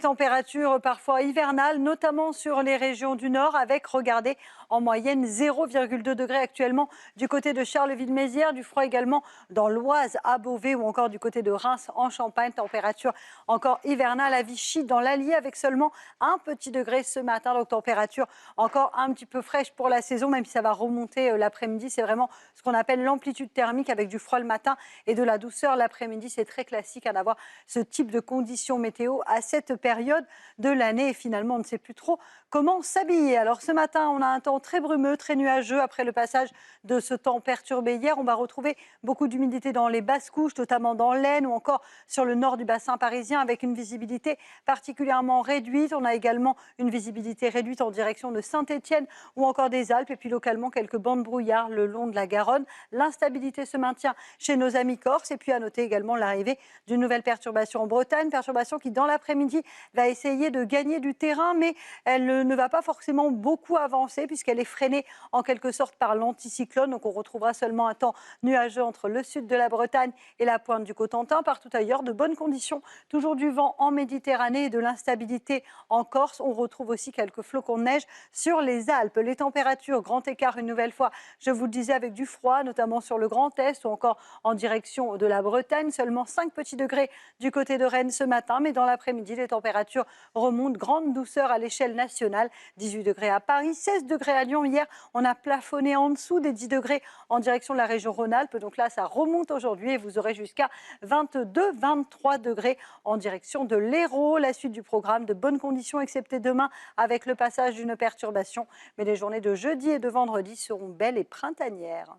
Température parfois hivernale, notamment sur les régions du nord, avec, regardez, en moyenne 0,2 degrés actuellement du côté de Charleville-Mézières, du froid également dans l'Oise, à Beauvais ou encore du côté de Reims en Champagne. Température encore hivernale à Vichy, dans l'Allier, avec seulement un petit degré ce matin. Donc température encore un petit peu fraîche pour la saison, même si ça va remonter l'après-midi. C'est vraiment ce qu'on appelle l'amplitude thermique, avec du froid le matin et de la douceur l'après-midi. C'est très classique d'avoir ce type de conditions météo à cette période de l'année. Et finalement, on ne sait plus trop comment s'habiller. Alors ce matin, on a un temps très brumeux, très nuageux après le passage de ce temps perturbé hier. On va retrouver beaucoup d'humidité dans les basses couches, notamment dans l'Aisne ou encore sur le nord du bassin parisien, avec une visibilité particulièrement réduite. On a également une visibilité réduite en direction de Saint-Étienne ou encore des Alpes, et puis localement quelques bandes brouillard le long de la Garonne. L'instabilité se maintient chez nos amis corses, et puis à noter également l'arrivée d'une nouvelle perturbation en Bretagne, perturbation qui dans l'après-midi va essayer de gagner du terrain, mais elle ne va pas forcément beaucoup avancer puisqu'elle est freinée en quelque sorte par l'anticyclone. Donc on retrouvera seulement un temps nuageux entre le sud de la Bretagne et la pointe du Cotentin. Partout ailleurs, de bonnes conditions, toujours du vent en Méditerranée et de l'instabilité en Corse. On retrouve aussi quelques flocons de neige sur les Alpes. Les températures, grand écart une nouvelle fois, je vous le disais, avec du froid, notamment sur le Grand Est ou encore en direction de la Bretagne. Seulement 5 petits degrés du côté de Rennes ce matin, mais dans l'après-midi, les températures remontent. Grande douceur à l'échelle nationale. 18 degrés à Paris, 16 degrés à Lyon. Hier, on a plafonné en dessous des 10 degrés en direction de la région Rhône-Alpes. Donc là, ça remonte aujourd'hui et vous aurez jusqu'à 22, 23 degrés en direction de l'Hérault. La suite du programme, de bonnes conditions, excepté demain avec le passage d'une perturbation. Mais les journées de jeudi et de vendredi seront belles et printanières.